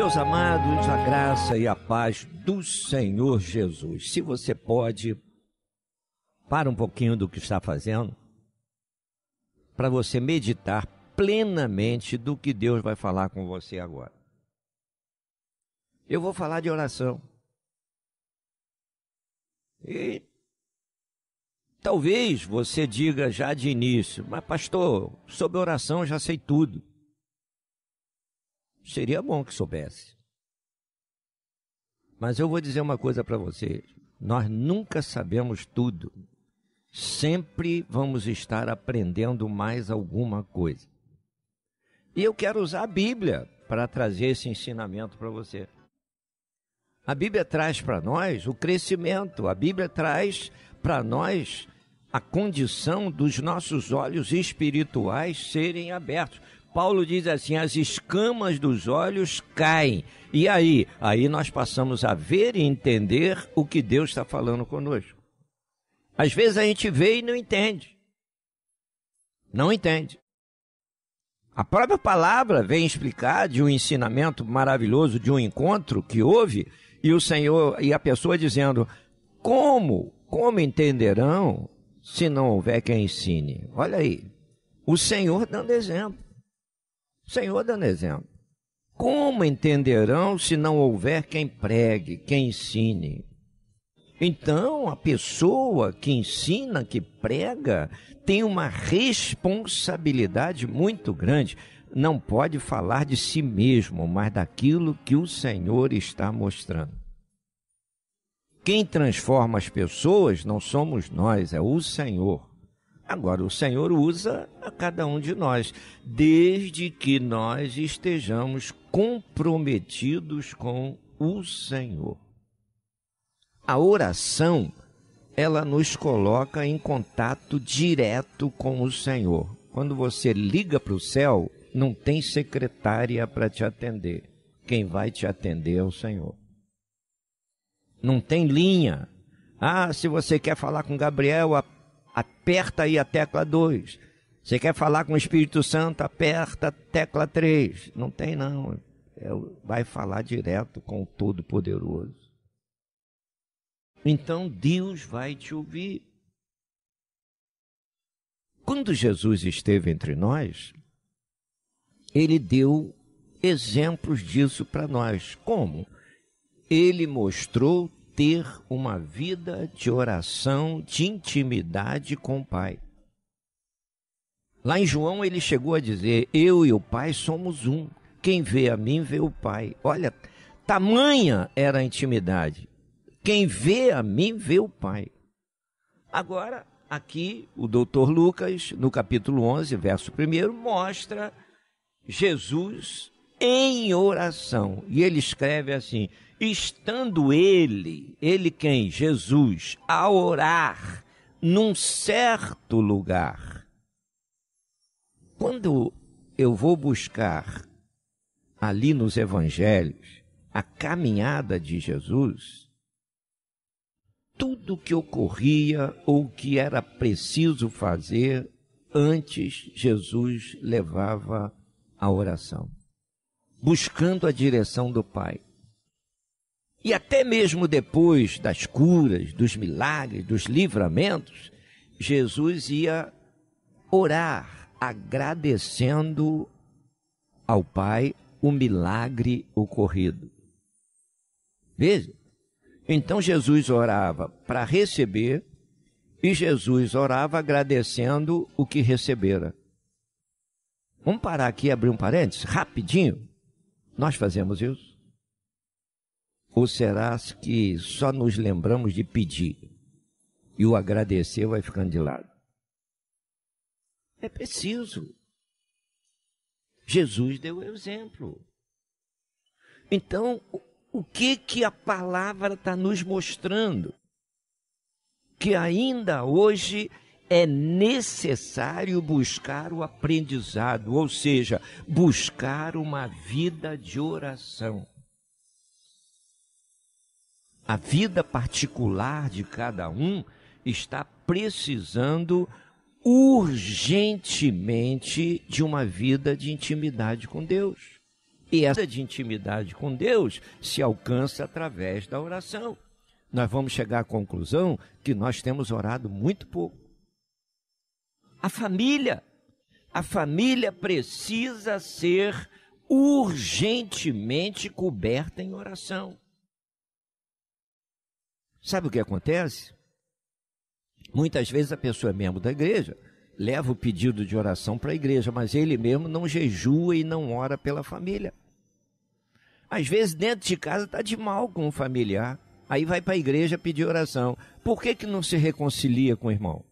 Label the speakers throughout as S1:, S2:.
S1: Meus amados, a graça e a paz do Senhor Jesus. Se você pode, para um pouquinho do que está fazendo, para você meditar plenamente do que Deus vai falar com você agora. Eu vou falar de oração. E talvez você diga já de início, mas pastor, sobre oração eu já sei tudo. Seria bom que soubesse. Mas eu vou dizer uma coisa para você. Nós nunca sabemos tudo. Sempre vamos estar aprendendo mais alguma coisa. E eu quero usar a Bíblia para trazer esse ensinamento para você. A Bíblia traz para nós o crescimento. A Bíblia traz para nós a condição dos nossos olhos espirituais serem abertos. Paulo diz assim, as escamas dos olhos caem. E aí? Aí nós passamos a ver e entender o que Deus está falando conosco. Às vezes a gente vê e não entende. Não entende. A própria palavra vem explicar de um ensinamento maravilhoso, de um encontro que houve, e o Senhor e a pessoa dizendo, como entenderão se não houver quem ensine? Olha aí, o Senhor dando exemplo. Senhor dando exemplo. Como entenderão se não houver quem pregue, quem ensine? Então, a pessoa que ensina, que prega, tem uma responsabilidade muito grande. Não pode falar de si mesmo, mas daquilo que o Senhor está mostrando. Quem transforma as pessoas não somos nós, é o Senhor. Agora, o Senhor usa a cada um de nós, desde que nós estejamos comprometidos com o Senhor. A oração, ela nos coloca em contato direto com o Senhor. Quando você liga para o céu, não tem secretária para te atender. Quem vai te atender é o Senhor. Não tem linha. Ah, se você quer falar com Gabriel, aperta aí a tecla 2. Você quer falar com o Espírito Santo, aperta a tecla 3. Não tem não. Vai falar direto com o Todo-Poderoso. Então Deus vai te ouvir. Quando Jesus esteve entre nós, Ele deu exemplos disso para nós. Como? Ele mostrou ter uma vida de oração, de intimidade com o Pai. Lá em João ele chegou a dizer, eu e o Pai somos um. Quem vê a mim vê o Pai. Olha, tamanha era a intimidade. Quem vê a mim vê o Pai. Agora, aqui o doutor Lucas, no capítulo 11, verso 1, mostra Jesus em oração. E ele escreve assim, estando ele quem? Jesus, a orar num certo lugar. Quando eu vou buscar ali nos evangelhos a caminhada de Jesus, tudo que ocorria ou que era preciso fazer, antes Jesus levava a oração, buscando a direção do Pai. E até mesmo depois das curas, dos milagres, dos livramentos, Jesus ia orar, agradecendo ao Pai o milagre ocorrido. Veja, então Jesus orava para receber e Jesus orava agradecendo o que recebera. Vamos parar aqui e abrir um parênteses, rapidinho. Nós fazemos isso? Ou será que só nos lembramos de pedir e o agradecer vai ficando de lado? É preciso. Jesus deu o exemplo. Então, o que a palavra está nos mostrando? Que ainda hoje é necessário buscar o aprendizado, ou seja, buscar uma vida de oração. A vida particular de cada um está precisando urgentemente de uma vida de intimidade com Deus. E essa de intimidade com Deus se alcança através da oração. Nós vamos chegar à conclusão que nós temos orado muito pouco. A família precisa ser urgentemente coberta em oração. Sabe o que acontece? Muitas vezes a pessoa é membro da igreja, leva o pedido de oração para a igreja, mas ele mesmo não jejua e não ora pela família. Às vezes dentro de casa está de mal com o familiar, aí vai para a igreja pedir oração. Por que não se reconcilia com o irmão?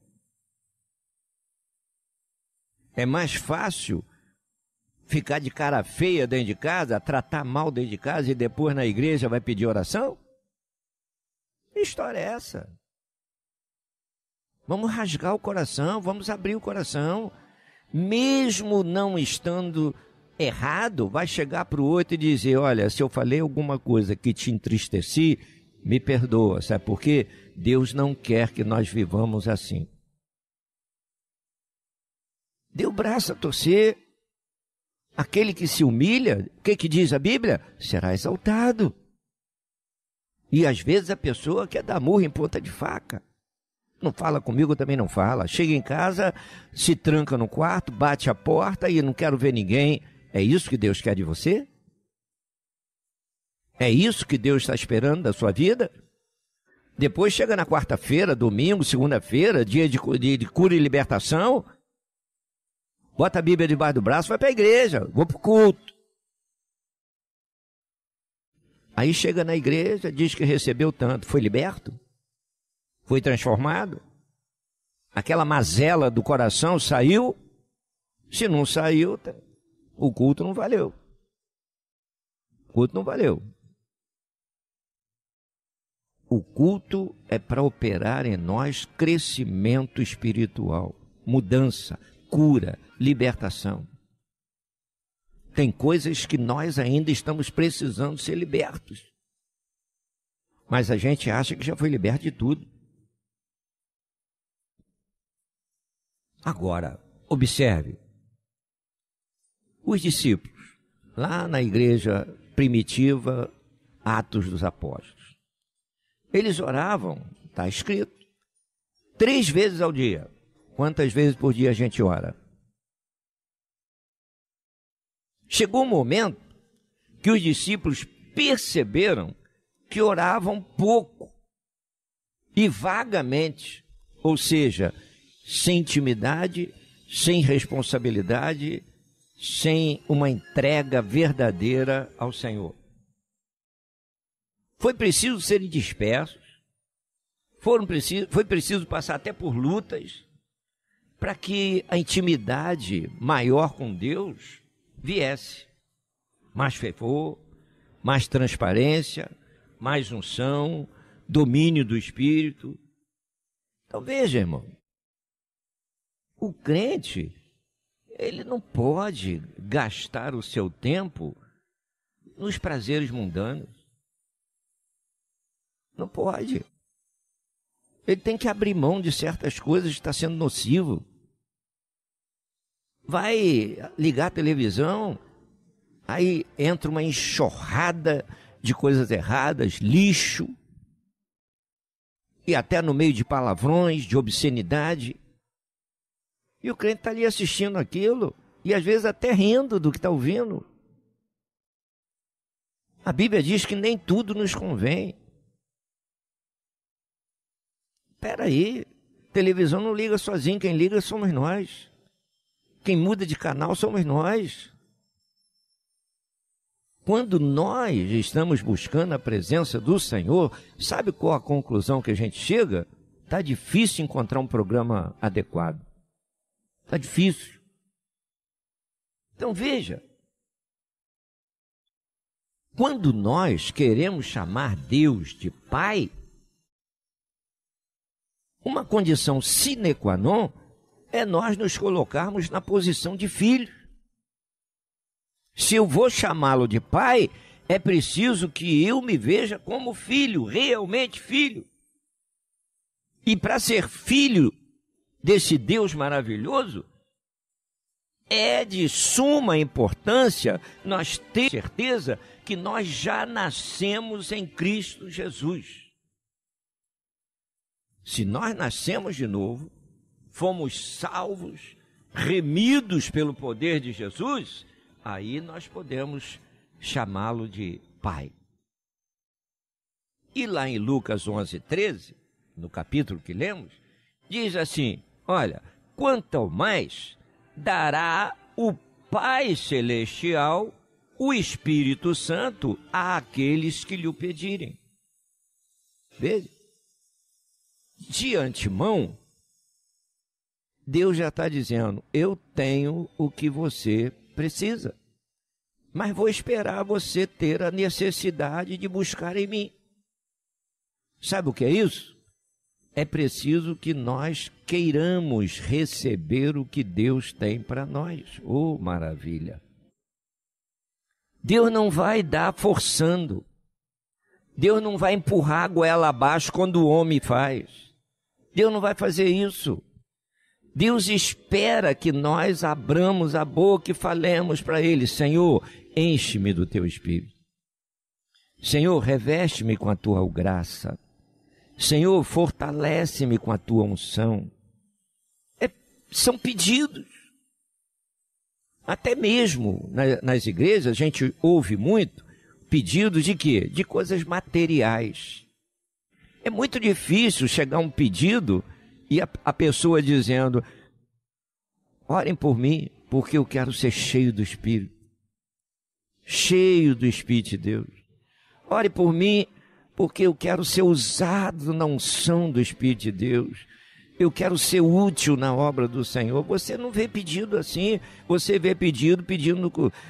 S1: É mais fácil ficar de cara feia dentro de casa, tratar mal dentro de casa e depois na igreja vai pedir oração? Que história é essa? Vamos rasgar o coração, vamos abrir o coração. Mesmo não estando errado, vai chegar para o outro e dizer, olha, se eu falei alguma coisa que te entristeci, me perdoa. Sabe por quê? Deus não quer que nós vivamos assim. Dê o braço a torcer. Aquele que se humilha, o que diz a Bíblia? Será exaltado. E às vezes a pessoa quer dar murro em ponta de faca. Não fala comigo, também não fala. Chega em casa, se tranca no quarto, bate a porta e não quero ver ninguém. É isso que Deus quer de você? É isso que Deus está esperando da sua vida? Depois chega na quarta-feira, domingo, segunda-feira, dia de cura e libertação. Bota a Bíblia debaixo do braço, vai para a igreja, vou para o culto. Aí chega na igreja, diz que recebeu tanto. Foi liberto? Foi transformado? Aquela mazela do coração saiu? Se não saiu, o culto não valeu. O culto não valeu. O culto é para operar em nós crescimento espiritual, mudança, cura, libertação. Tem coisas que nós ainda estamos precisando ser libertos. Mas a gente acha que já foi liberto de tudo. Agora, observe. Os discípulos, lá na igreja primitiva, Atos dos Apóstolos, eles oravam, está escrito, 3 vezes ao dia. Quantas vezes por dia a gente ora? Chegou um momento que os discípulos perceberam que oravam pouco e vagamente, ou seja, sem intimidade, sem responsabilidade, sem uma entrega verdadeira ao Senhor. Foi preciso serem dispersos, foi preciso passar até por lutas, para que a intimidade maior com Deus viesse. Mais fervor, mais transparência, mais unção, domínio do Espírito. Então veja, irmão, o crente, ele não pode gastar o seu tempo nos prazeres mundanos. Não pode. Ele tem que abrir mão de certas coisas que está sendo nocivo. Vai ligar a televisão, aí entra uma enxurrada de coisas erradas, lixo, e até no meio de palavrões, de obscenidade. E o crente está ali assistindo aquilo, e às vezes até rindo do que está ouvindo. A Bíblia diz que nem tudo nos convém. Espera aí, televisão não liga sozinho, quem liga somos nós. Quem muda de canal somos nós. Quando nós estamos buscando a presença do Senhor, sabe qual a conclusão que a gente chega? Está difícil encontrar um programa adequado. Está difícil. Então veja, quando nós queremos chamar Deus de Pai, uma condição sine qua non é nós nos colocarmos na posição de filho. Se eu vou chamá-lo de pai, é preciso que eu me veja como filho, realmente filho. E para ser filho desse Deus maravilhoso, é de suma importância nós ter certeza que nós já nascemos em Cristo Jesus. Se nós nascemos de novo, fomos salvos, remidos pelo poder de Jesus, aí nós podemos chamá-lo de Pai. E lá em Lucas 11:13, no capítulo que lemos, diz assim, olha, quanto ao mais dará o Pai Celestial o Espírito Santo àqueles que lhe o pedirem. Veja, de antemão, Deus já está dizendo, eu tenho o que você precisa, mas vou esperar você ter a necessidade de buscar em mim. Sabe o que é isso? É preciso que nós queiramos receber o que Deus tem para nós. Oh, maravilha! Deus não vai dar forçando. Deus não vai empurrar a goela abaixo quando o homem faz. Deus não vai fazer isso. Deus espera que nós abramos a boca e falemos para Ele, Senhor, enche-me do Teu Espírito. Senhor, reveste-me com a Tua graça. Senhor, fortalece-me com a Tua unção. São pedidos. Até mesmo nas igrejas a gente ouve muito pedidos de quê? De coisas materiais. É muito difícil chegar um pedido e a pessoa dizendo, orem por mim, porque eu quero ser cheio do Espírito. Cheio do Espírito de Deus. Ore por mim, porque eu quero ser usado na unção do Espírito de Deus. Eu quero ser útil na obra do Senhor. Você não vê pedido assim. Você vê pedindo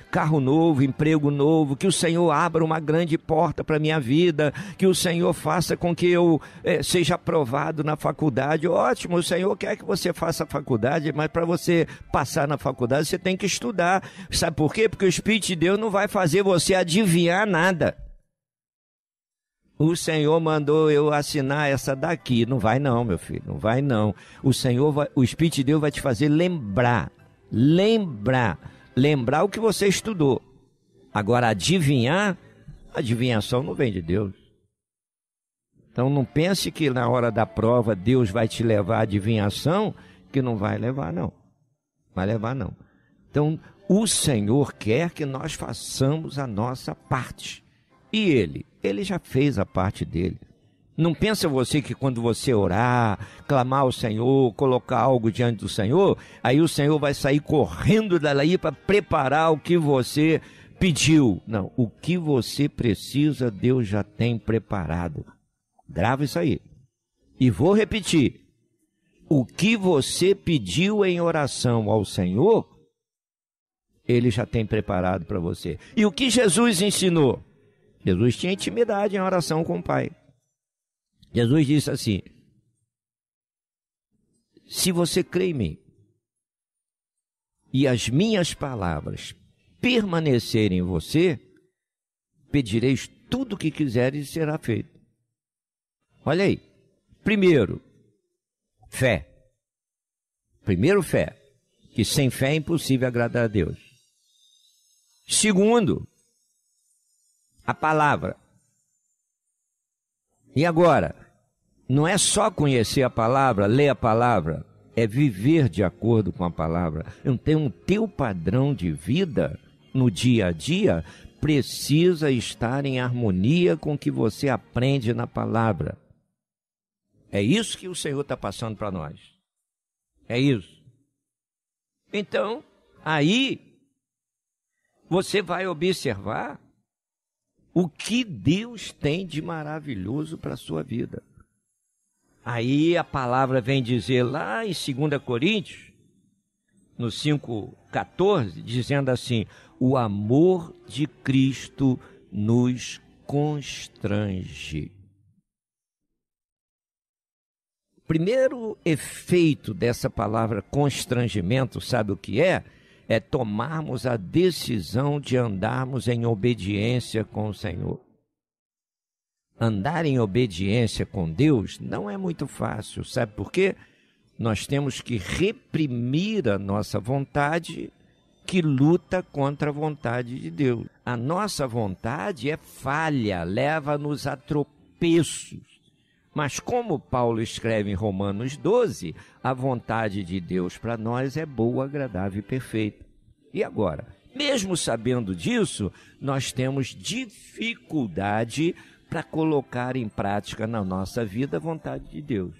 S1: carro novo, emprego novo, que o Senhor abra uma grande porta para a minha vida, que o Senhor faça com que eu seja aprovado na faculdade. Ótimo, o Senhor quer que você faça a faculdade, mas para você passar na faculdade, você tem que estudar. Sabe por quê? Porque o Espírito de Deus não vai fazer você adivinhar nada. O Senhor mandou eu assinar essa daqui. Não vai não, meu filho, não vai não. O Espírito de Deus vai te fazer lembrar o que você estudou. Agora, adivinhação não vem de Deus. Então não pense que na hora da prova Deus vai te levar à adivinhação, que não vai levar não. Vai levar não. Então o Senhor quer que nós façamos a nossa parte. E Ele já fez a parte dele. Não pensa você que quando você orar, clamar ao Senhor, colocar algo diante do Senhor, aí o Senhor vai sair correndo dali para preparar o que você pediu. Não, o que você precisa, Deus já tem preparado. Grava isso aí. E vou repetir. O que você pediu em oração ao Senhor, Ele já tem preparado para você. E o que Jesus ensinou? Jesus tinha intimidade em oração com o Pai. Jesus disse assim, se você crê em mim e as minhas palavras permanecerem em você, pedireis tudo o que quiseres e será feito. Olha aí. Primeiro, fé. Primeiro, fé. Que sem fé é impossível agradar a Deus. Segundo, a palavra. E agora, não é só conhecer a palavra, ler a palavra, é viver de acordo com a palavra. Então, o teu padrão de vida no dia a dia precisa estar em harmonia com o que você aprende na palavra. É isso que o Senhor está passando para nós. É isso. Então, aí, você vai observar o que Deus tem de maravilhoso para a sua vida. Aí a palavra vem dizer lá em 2 Coríntios, no 5,14, dizendo assim, o amor de Cristo nos constrange. O primeiro efeito dessa palavra constrangimento, sabe o que é? É tomarmos a decisão de andarmos em obediência com o Senhor. Andar em obediência com Deus não é muito fácil, sabe por quê? Nós temos que reprimir a nossa vontade que luta contra a vontade de Deus. A nossa vontade é falha, leva-nos a tropeços. Mas como Paulo escreve em Romanos 12, a vontade de Deus para nós é boa, agradável e perfeita. E agora, mesmo sabendo disso, nós temos dificuldade para colocar em prática na nossa vida a vontade de Deus.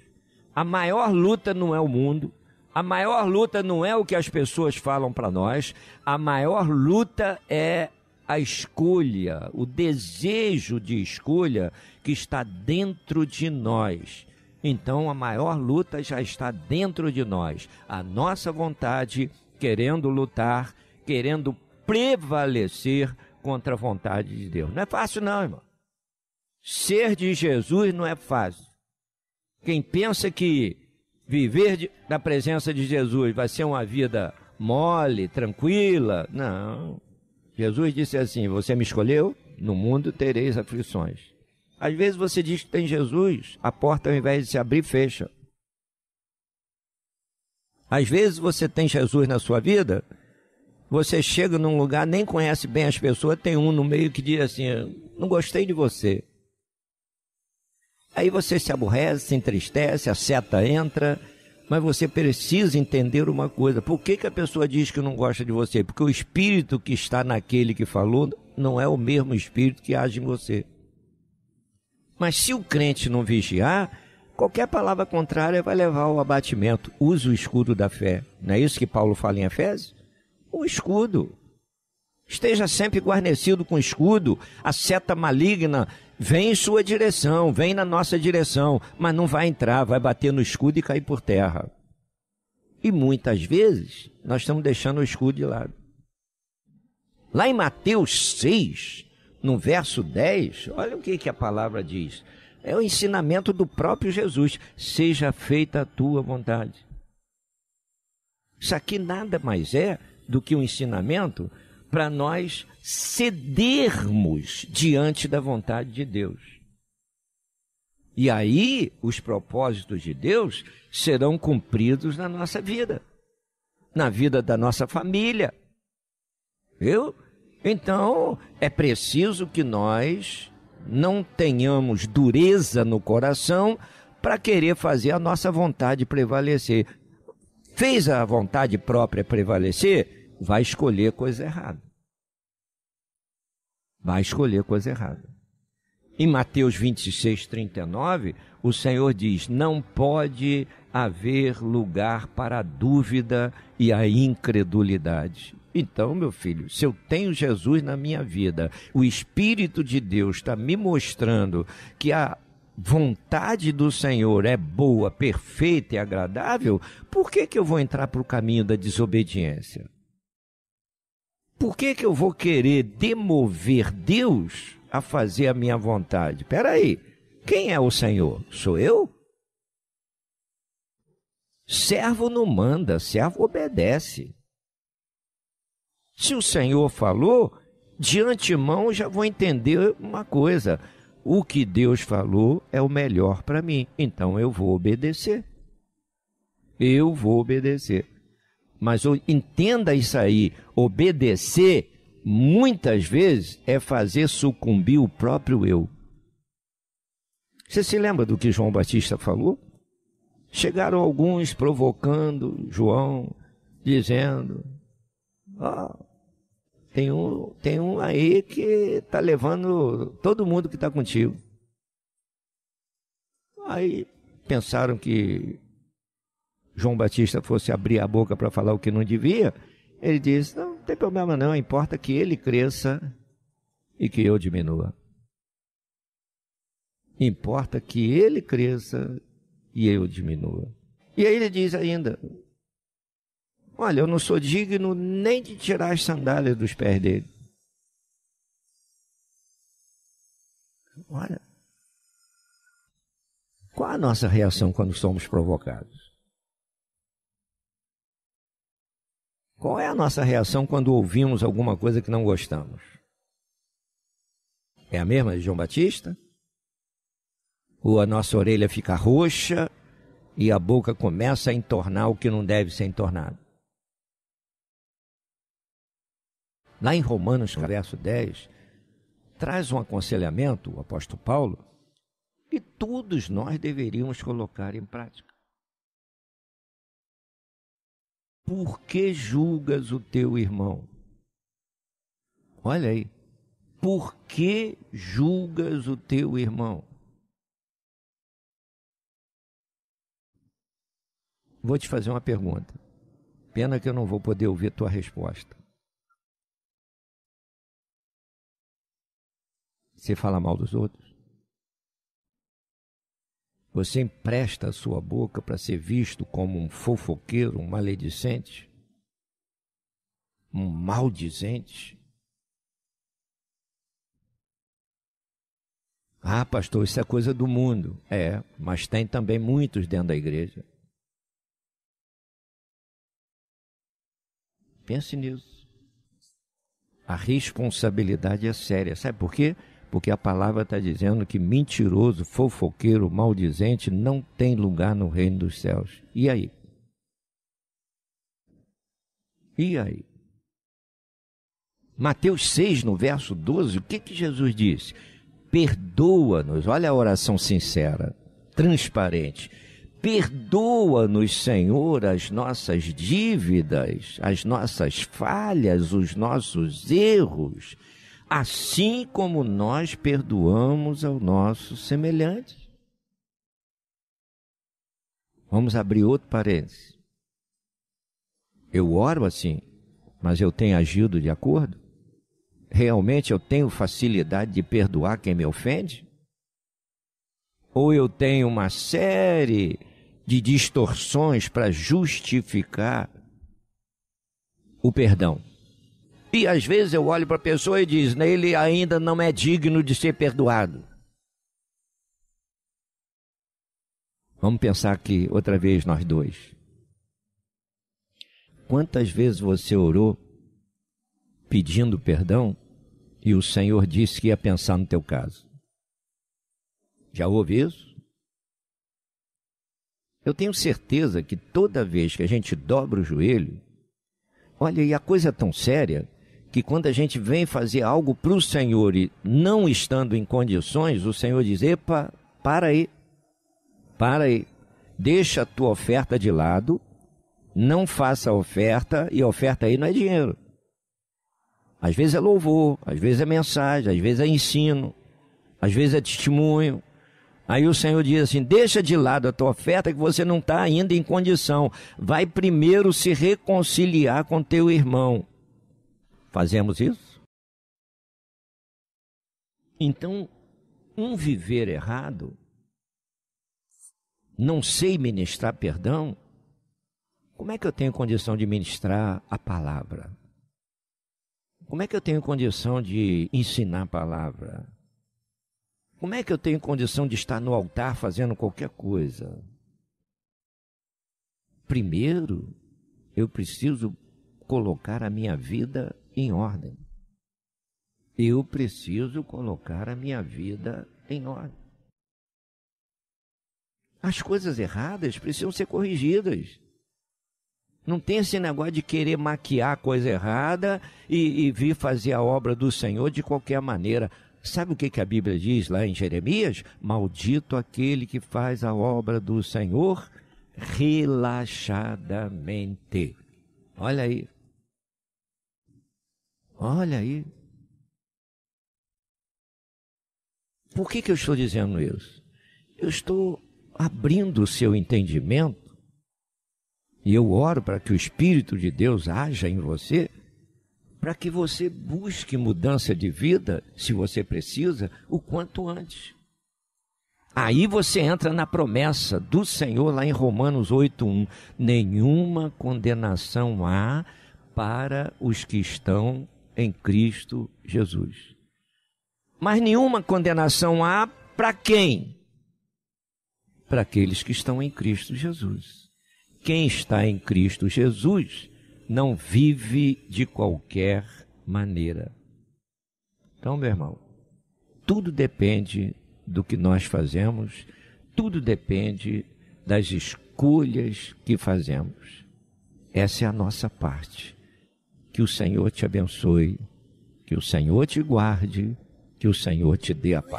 S1: A maior luta não é o mundo, a maior luta não é o que as pessoas falam para nós, a maior luta é a escolha, o desejo de escolha que está dentro de nós. Então a maior luta já está dentro de nós. A nossa vontade querendo lutar, querendo prevalecer contra a vontade de Deus. Não é fácil não, irmão. Ser de Jesus não é fácil. Quem pensa que viver na presença de Jesus vai ser uma vida mole, tranquila, não. Jesus disse assim, você me escolheu, no mundo tereis aflições. Às vezes você diz que tem Jesus, a porta ao invés de se abrir, fecha. Às vezes você tem Jesus na sua vida, você chega num lugar, nem conhece bem as pessoas, tem um no meio que diz assim, não gostei de você. Aí você se aborrece, se entristece, a seta entra, mas você precisa entender uma coisa. Por que a pessoa diz que não gosta de você? Porque o espírito que está naquele que falou não é o mesmo espírito que age em você. Mas se o crente não vigiar, qualquer palavra contrária vai levar ao abatimento. Use o escudo da fé. Não é isso que Paulo fala em Efésios? O escudo. Esteja sempre guarnecido com escudo. A seta maligna vem em sua direção, vem na nossa direção, mas não vai entrar, vai bater no escudo e cair por terra. E muitas vezes nós estamos deixando o escudo de lado. Lá em Mateus 6, no verso 10, olha o que a palavra diz. É o ensinamento do próprio Jesus. Seja feita a tua vontade. Isso aqui nada mais é do que um ensinamento para nós cedermos diante da vontade de Deus. E aí, os propósitos de Deus serão cumpridos na nossa vida, na vida da nossa família. Viu? Então, é preciso que nós não tenhamos dureza no coração para querer fazer a nossa vontade prevalecer. Fez a vontade própria prevalecer? Vai escolher coisa errada. Vai escolher coisa errada. Em Mateus 26, 39, o Senhor diz, não pode haver lugar para a dúvida e a incredulidade. Então, meu filho, se eu tenho Jesus na minha vida, o Espírito de Deus está me mostrando que a vontade do Senhor é boa, perfeita e agradável, por que eu vou entrar para o caminho da desobediência? Por que eu vou querer demover Deus a fazer a minha vontade? Espera aí, quem é o Senhor? Sou eu? Servo não manda, servo obedece. Se o Senhor falou, de antemão já vou entender uma coisa. O que Deus falou é o melhor para mim, então eu vou obedecer. Eu vou obedecer. Mas entenda isso aí, obedecer, muitas vezes, é fazer sucumbir o próprio eu. Você se lembra do que João Batista falou? Chegaram alguns provocando João, dizendo, tem um aí que está levando todo mundo que está contigo. Aí pensaram que João Batista fosse abrir a boca para falar o que não devia, ele disse, não tem problema não, importa que ele cresça e que eu diminua. Importa que ele cresça e eu diminua. E aí ele diz ainda, olha, eu não sou digno nem de tirar as sandálias dos pés dele. Olha, qual a nossa reação quando somos provocados? Qual é a nossa reação quando ouvimos alguma coisa que não gostamos? É a mesma de João Batista? Ou a nossa orelha fica roxa e a boca começa a entornar o que não deve ser entornado? Lá em Romanos, verso 10, traz um aconselhamento, o apóstolo Paulo, que todos nós deveríamos colocar em prática. Por que julgas o teu irmão? Olha aí. Por que julgas o teu irmão? Vou te fazer uma pergunta. Pena que eu não vou poder ouvir tua resposta. Você fala mal dos outros? Você empresta a sua boca para ser visto como um fofoqueiro, um maledicente? Um maldizente? Ah, pastor, isso é coisa do mundo. É, mas tem também muitos dentro da igreja. Pense nisso. A responsabilidade é séria. Sabe por quê? Porque a palavra está dizendo que mentiroso, fofoqueiro, maldizente não tem lugar no reino dos céus. E aí? E aí? Mateus 6, no verso 12, o que Jesus disse? Perdoa-nos, olha a oração sincera, transparente. Perdoa-nos, Senhor, as nossas dívidas, as nossas falhas, os nossos erros, assim como nós perdoamos ao nosso semelhante. Vamos abrir outro parênteses. Eu oro assim, mas eu tenho agido de acordo? Realmente eu tenho facilidade de perdoar quem me ofende? Ou eu tenho uma série de distorções para justificar o perdão? E às vezes eu olho para a pessoa e diz, ele ainda não é digno de ser perdoado. Vamos pensar aqui outra vez nós dois. Quantas vezes você orou pedindo perdão e o Senhor disse que ia pensar no teu caso? Já houve isso? Eu tenho certeza que toda vez que a gente dobra o joelho, olha, e a coisa é tão séria que quando a gente vem fazer algo para o Senhor e não estando em condições, o Senhor diz, epa, para aí, deixa a tua oferta de lado, não faça a oferta, e a oferta aí não é dinheiro. Às vezes é louvor, às vezes é mensagem, às vezes é ensino, às vezes é testemunho. Aí o Senhor diz assim, deixa de lado a tua oferta que você não está ainda em condição. Vai primeiro se reconciliar com teu irmão. Fazemos isso? Então, um viver errado, não sei ministrar perdão, como é que eu tenho condição de ministrar a palavra? Como é que eu tenho condição de ensinar a palavra? Como é que eu tenho condição de estar no altar fazendo qualquer coisa? Primeiro, eu preciso colocar a minha vida em ordem. Eu preciso colocar a minha vida em ordem. As coisas erradas precisam ser corrigidas. Não tem esse negócio de querer maquiar a coisa errada e vir fazer a obra do Senhor de qualquer maneira. Sabe o que a Bíblia diz lá em Jeremias? Maldito aquele que faz a obra do Senhor relaxadamente. Olha aí. Olha aí. Por que eu estou dizendo isso? Eu estou abrindo o seu entendimento e eu oro para que o Espírito de Deus haja em você, para que você busque mudança de vida, se você precisa, o quanto antes. Aí você entra na promessa do Senhor lá em Romanos 8:1. Nenhuma condenação há para os que estão em Cristo Jesus. Mas nenhuma condenação há para quem? Para aqueles que estão em Cristo Jesus. Quem está em Cristo Jesus não vive de qualquer maneira. Então, meu irmão, tudo depende do que nós fazemos, tudo depende das escolhas que fazemos. Essa é a nossa parte. Que Que o Senhor te abençoe, que o Senhor te guarde, que o Senhor te dê a paz.